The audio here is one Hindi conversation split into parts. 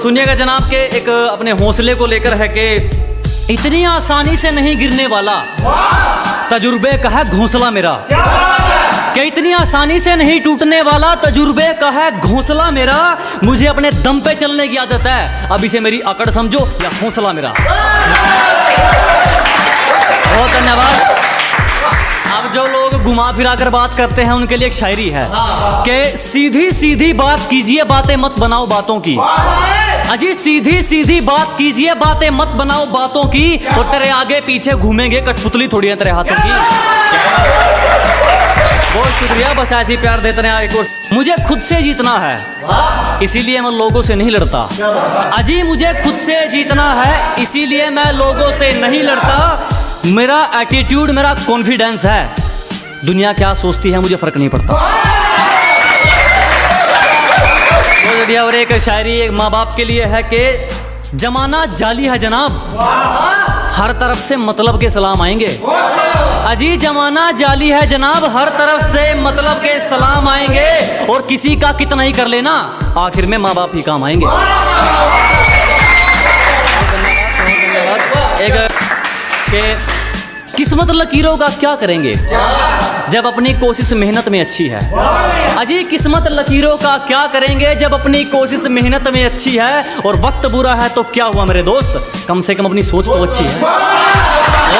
सुनिएगा जनाब के एक अपने हौसले को लेकर है कि इतनी आसानी से नहीं गिरने वाला तजुर्बे का है घोंसला मेरा, कि इतनी आसानी से नहीं टूटने वाला तजुर्बे का है घोंसला मेरा। मुझे अपने दम पे चलने की आदत है, अब इसे मेरी अकड़ समझो या हौसला मेरा। बहुत धन्यवाद। अब जो लोग घुमा फिरा कर बात करते हैं उनके लिए एक शायरी है कि सीधी सीधी बात कीजिए, बातें मत बनाओ बातों की। अजी सीधी सीधी बात कीजिए, बातें मत बनाओ बातों की, और तेरे आगे पीछे घूमेंगे कठपुतली थोड़ी है तेरे हाथों की। बहुत शुक्रिया, बस ऐसे ही प्यार देते हैं। एक और मुझे खुद से जीतना है, इसीलिए मैं लोगों से नहीं लड़ता। अजी मुझे खुद से जीतना है, इसीलिए मैं लोगों से नहीं लड़ता। मेरा एटीट्यूड, मेरा कॉन्फिडेंस है, दुनिया क्या सोचती है मुझे फर्क नहीं पड़ता। और एक शायरी एक माँ बाप के लिए है कि जमाना जाली है जनाब, हर तरफ से मतलब के सलाम आएंगे। अजी जमाना जाली है जनाब, हर तरफ से मतलब के सलाम आएंगे, और किसी का कितना ही कर लेना आखिर में माँ बाप ही काम आएंगे। एक के किस्मत लकीरों का क्या करेंगे जब अपनी कोशिश मेहनत में अच्छी है। अजी किस्मत लकीरों का क्या करेंगे जब अपनी कोशिश मेहनत में अच्छी है, और वक्त बुरा है तो क्या हुआ मेरे दोस्त, कम से कम अपनी सोच तो अच्छी है। बहुत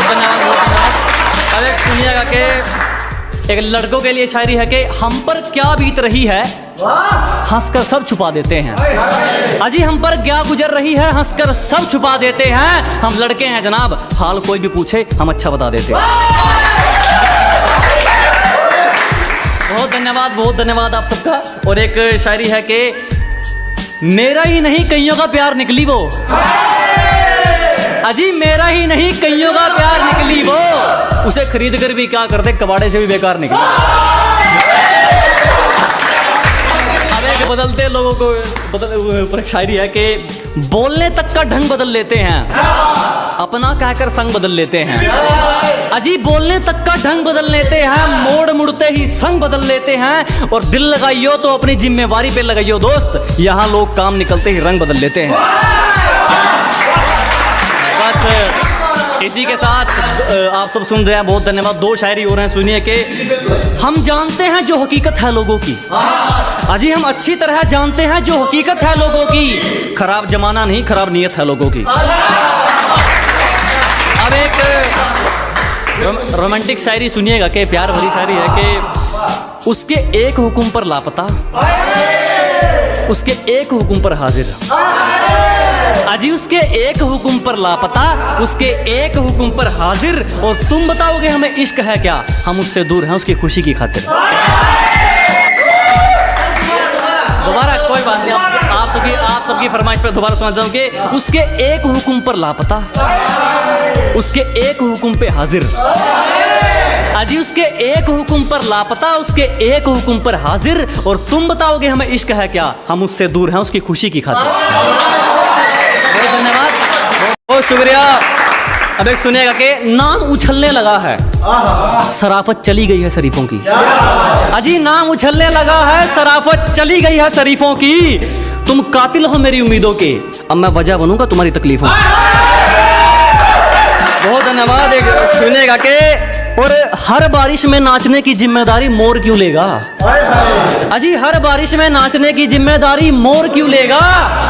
धन्यवाद, बहुत धन्यवाद। अब एक सुनिएगा कि एक लड़कों के लिए शायरी है कि हम पर क्या बीत रही है हंसकर सब छुपा देते हैं। अजी हम पर क्या गुजर रही है हंसकर सब छुपा देते हैं। हम लड़के हैं जनाब, हाल कोई भी पूछे हम अच्छा बता देते हैं। बहुत धन्यवाद, बहुत धन्यवाद आप सबका। और एक शायरी है कि मेरा ही नहीं कईयों का प्यार निकली वो। अजी मेरा ही नहीं कईयों का प्यार निकली वो, उसे खरीद कर भी क्या करते कबाड़े से भी बेकार निकली। बदलते लोगों को ऊपर एक शायरी है कि बोलने तक का ढंग बदल लेते हैं, अपना कहकर संग बदल लेते हैं। अजी बोलने तक का ढंग बदल लेते हैं, मोड़ मुड़ते ही संग बदल लेते हैं, और दिल लगाइयो तो अपनी जिम्मेवारी पे लगाइयो दोस्त, यहाँ लोग काम निकलते ही रंग बदल लेते हैं। बस इसी के साथ आप सब सुन रहे हैं, बहुत धन्यवाद। दो शायरी हो रहे हैं, सुनिए कि हम जानते हैं जो हकीकत है लोगों की। अजी हम अच्छी तरह जानते हैं जो हकीकत है लोगों की, खराब जमाना नहीं खराब नीयत है लोगों की। अब एक रोमांटिक शायरी सुनिएगा कि प्यार भरी शायरी है कि उसके एक हुक्म पर लापता, उसके एक हुक्म पर हाजिर। अजी उसके एक हुक्म पर लापता, उसके एक हुक्म पर हाजिर, और तुम बताओगे हमें इश्क है क्या, हम उससे दूर हैं उसकी खुशी की खातिर। दोबारा कोई बात नहीं, आप सबकी फरमाइश पर दोबारा समझता हूँ कि उसके एक हुक्म पर लापता, उसके एक हुक्म पे हाजिर। अजी उसके एक हुक्म पर लापता, उसके एक हुक्म पर हाजिर, और तुम बताओगे हमें इश्क है क्या, हम उससे दूर हैं उसकी खुशी की खातिर। बहुत धन्यवाद, बहुत शुक्रिया। अब एक सुनिएगा कि नाम उछलने लगा है, शराफत चली गई है शरीफों की। अजी नाम उछलने लगा है, शराफत चली गई है शरीफों की। तुम कातिल हो मेरी उम्मीदों के, अब मैं वजह बनूंगा तुम्हारी तकलीफों। बहुत धन्यवाद। एक सुनिएगा कि और हर बारिश में नाचने की जिम्मेदारी मोर क्यों लेगा। अजी हर बारिश में नाचने की जिम्मेदारी मोर क्यों लेगा,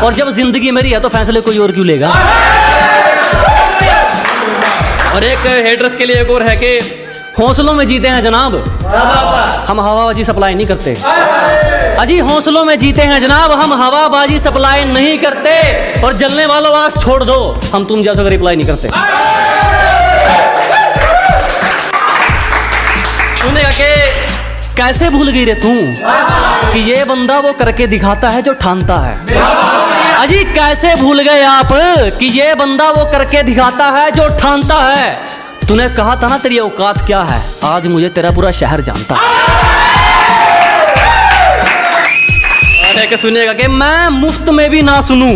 और जब जिंदगी मेरी है तो फैसले कोई और क्यों लेगा। और एक हेडर्स के लिए एक और है कि हौसलों में जीते हैं जनाब, हम हवाबाजी सप्लाई नहीं करते। अजी हौसलों में जीते हैं जनाब, हम हवाबाजी सप्लाई नहीं करते, और जलने वालों आग छोड़ दो, हम तुम जैसा रिप्लाई नहीं करते। सुनेगा कि कैसे भूल गई रे तू कि ये बंदा वो करके दिखाता है जो ठानता है। अजी कैसे भूल गए आप कि ये बंदा वो करके दिखाता है जो ठानता है। तूने कहा था ना तेरी औकात क्या है, आज मुझे तेरा पूरा शहर जानता है। और सुनिएगा कि मैं मुफ्त में भी ना सुनूं,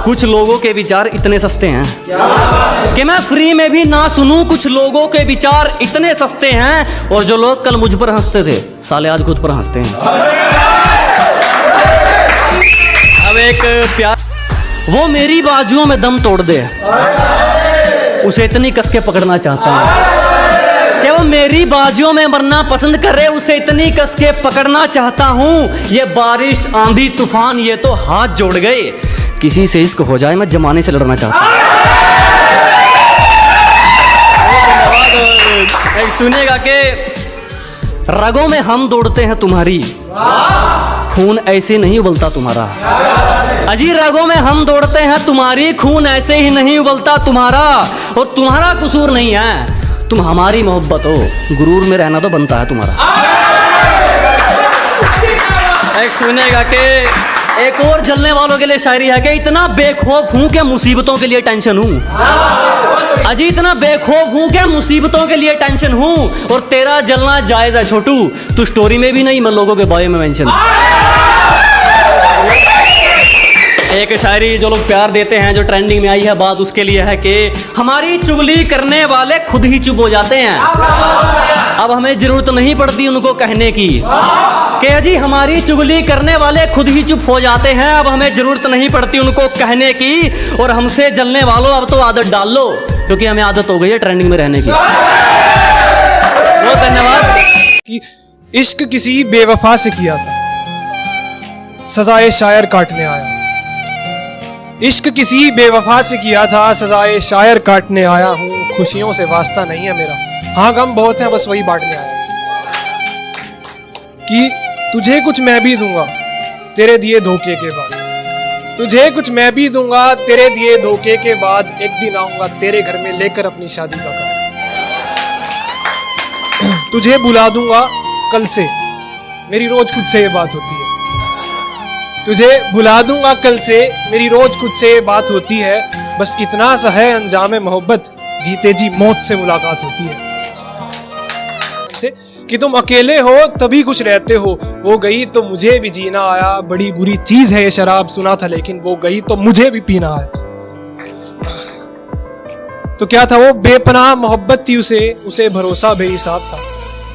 कुछ लोगों के विचार इतने सस्ते हैं कि मैं फ्री में भी ना सुनूं, कुछ लोगों के विचार इतने सस्ते हैं, और जो लोग कल मुझ पर हंसते थे साले आज खुद पर हंसते हैं। अब एक प्यार, वो मेरी बाजुओं में दम तोड़ दे, उसे इतनी कस के पकड़ना चाहता हूँ कि वो मेरी बाजुओं में मरना पसंद करे, उसे इतनी कस के पकड़ना चाहता हूँ। ये बारिश आंधी तूफान ये तो हाथ जोड़ गए, किसी से इश्क हो जाए मैं जमाने से लड़ना चाहता हूँ। एक सुनिएगा कि रगों में हम दौड़ते हैं तुम्हारी, खून ऐसे नहीं उबलता तुम्हारा। अजी रगों में हम दौड़ते हैं तुम्हारी, खून ऐसे ही नहीं उबलता तुम्हारा। और तुम्हारा कसूर नहीं है, तुम हमारी मोहब्बत हो, गुरूर में रहना तो बनता है तुम्हारा। एक सुनेगा कि एक और जलने वालों के लिए शायरी है कि इतना बेखौफ हूं कि मुसीबतों के लिए टेंशन हूं। अजी इतना बेखौफ हूं कि मुसीबतों के लिए टेंशन हूं, और तेरा जलना जायज है छोटू, तू स्टोरी में भी नहीं मैं लोगों के बारे में मेंशन। एक शायरी जो लोग प्यार देते हैं, जो ट्रेंडिंग में आई है बात, उसके लिए है कि हमारी चुगली करने वाले खुद ही चुप हो जाते हैं, अब हमें जरूरत नहीं पड़ती उनको कहने की। कि जी हमारी चुगली करने वाले खुद ही चुप हो जाते हैं, अब हमें जरूरत नहीं पड़ती उनको कहने की। और हमसे जलने वालों अब तो आदत डाल लो, क्योंकि हमें आदत हो गई है ट्रेंडिंग में रहने की। बहुत धन्यवाद। कि इश्क किसी बेवफा से किया था, सजाए शायर काटने आया। इश्क किसी बेवफा से किया था, सजाए शायर काटने आया हूँ। खुशियों से वास्ता नहीं है मेरा, हाँ गम बहुत है बस वही बांटने आया। कि तुझे कुछ मैं भी दूंगा तेरे दिए धोखे के बाद, तुझे कुछ मैं भी दूंगा तेरे दिए धोखे के बाद, एक दिन आऊंगा तेरे घर में लेकर अपनी शादी का कार्ड। तुझे बुला दूंगा कल से, मेरी रोज खुद से ये बात होती है। तुझे बुला दूंगा कल से, मेरी रोज खुद से ये बात होती है। बस इतना सा है अंजाम मोहब्बत, जीते जी मौत से मुलाकात होती है। कि तुम अकेले हो तभी खुश रहते हो, वो गई तो मुझे भी जीना आया। बड़ी बुरी चीज है ये शराब, सुना था लेकिन वो गई तो मुझे भी पीना आया। तो क्या था वो बेपनाह मोहब्बत थी, उसे भरोसा बेहिसाब था।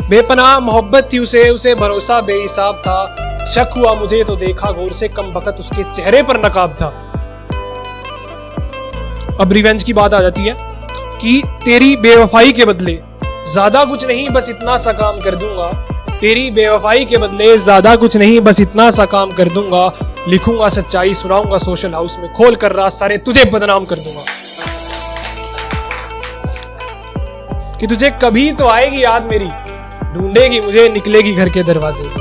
बेपनाह मोहब्बत थी उसे भरोसा बेहिसाब था। शक हुआ मुझे तो देखा गौर से, कम वक्त उसके चेहरे पर नकाब था। अब रिवेंज की बात आ जाती है कि तेरी बेवफाई के बदले ज्यादा कुछ नहीं बस इतना सा काम कर दूंगा। तेरी बेवफाई के बदले ज्यादा कुछ नहीं बस इतना सा काम कर दूंगा। लिखूंगा सच्चाई सुनाऊंगा सोशल हाउस में, खोल कर राज सारे तुझे बदनाम कर दूंगा। कि तुझे कभी तो आएगी याद मेरी, ढूंढेगी मुझे निकलेगी घर के दरवाजे से।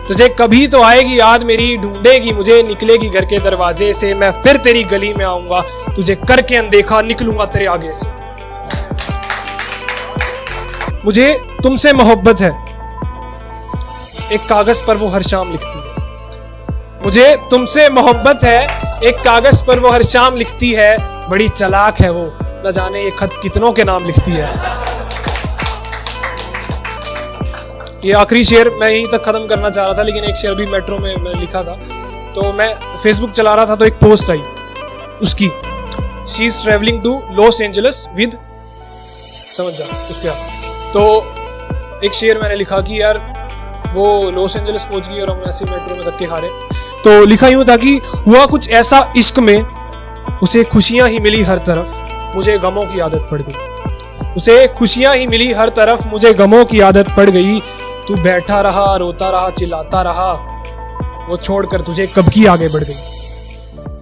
तुझे कभी तो आएगी याद मेरी, ढूंढेगी मुझे निकलेगी घर के दरवाजे से। मैं फिर तेरी गली में आऊंगा, तुझे करके अनदेखा निकलूंगा तेरे आगे से। मुझे तुमसे मोहब्बत है, एक कागज पर वो हर शाम लिखती है। मुझे तुमसे मोहब्बत है, एक कागज पर वो हर शाम लिखती है। बड़ी चालाक है वो, न जाने ये खत कितनों के नाम लिखती है। ये आखिरी शेर मैं यहीं तक खत्म करना चाह रहा था, लेकिन एक शेर भी मेट्रो में मैं लिखा था। तो मैं फेसबुक चला रहा था तो एक पोस्ट आई उसकी, she is travelling to Los Angeles with, समझ जा उसके बाद। तो एक शेर मैंने लिखा कि यार वो लॉस एंजलिस पहुंच गई और हम ऐसे मेट्रो में धक्के खा रहे। तो लिखा यूं था कि हुआ कुछ ऐसा इश्क में, उसे खुशियां ही मिली हर तरफ, मुझे गमों की आदत पड़ गई। उसे खुशियां ही मिली हर तरफ, मुझे गमों की आदत पड़ गई। तू बैठा रहा रोता रहा चिल्लाता रहा, वो छोड़कर तुझे कब की आगे बढ़ गई।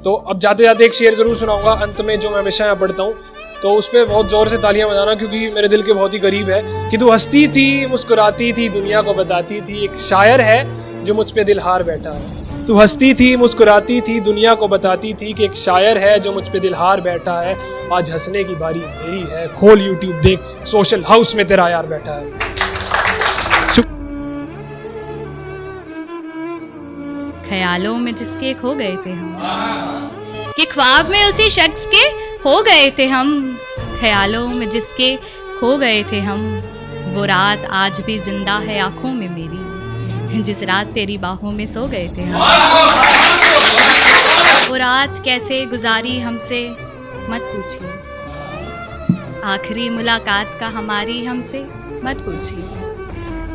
तो अब जाते जाते एक शेर जरूर सुनाऊंगा अंत में, जो मैं हमेशा यहाँ पढ़ता हूँ। तो उस पर बहुत जोर से तालियां बजाना, क्योंकि मेरे दिल के बहुत ही करीब है। कि तू हंसती थी मुस्कुराती थी दुनिया को बताती थी, एक शायर है जो मुझ पे दिल हार बैठा है। तू हंसती थी मुस्कुराती थी दुनिया को बताती थी कि एक शायर है जो मुझ पे दिल हार बैठा है। आज हंसने की बारी मेरी है, खोल यूट्यूब देख सोशल हाउस में तेरा यार बैठा है। ख्यालों में जिसके खो गए थे हम, कि ख्वाब में उसी शख्स के हो गए थे हम। ख्यालों में जिसके खो गए थे हम, वो रात आज भी जिंदा है आंखों में मेरी, जिस रात तेरी बाहों में सो गए थे हम। वो रात कैसे गुजारी हमसे मत पूछिए, आखिरी मुलाकात का हमारी हमसे मत पूछिए।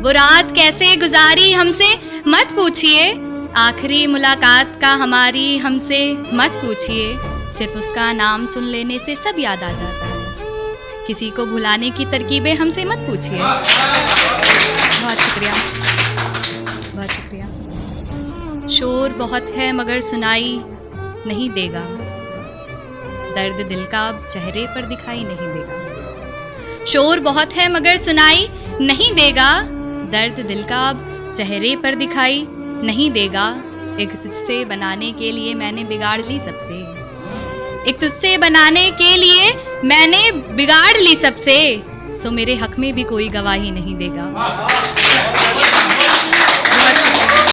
वो रात कैसे गुजारी हमसे मत पूछिए, आखिरी मुलाकात का हमारी हमसे मत पूछिए, सिर्फ उसका नाम सुन लेने से सब याद आ जाता है। किसी को भुलाने की तरकीबें हमसे मत पूछिए। बहुत शुक्रिया, बहुत शुक्रिया। शोर बहुत है मगर सुनाई नहीं देगा, दर्द दिल का अब चेहरे पर दिखाई नहीं देगा। शोर बहुत है मगर सुनाई नहीं देगा, दर्द दिल का अब चेहरे पर दिखाई नहीं देगा। एक तुझसे बनाने के लिए मैंने बिगाड़ ली सबसे, एक तुझसे बनाने के लिए मैंने बिगाड़ ली सबसे, सो मेरे हक में भी कोई गवाही नहीं देगा।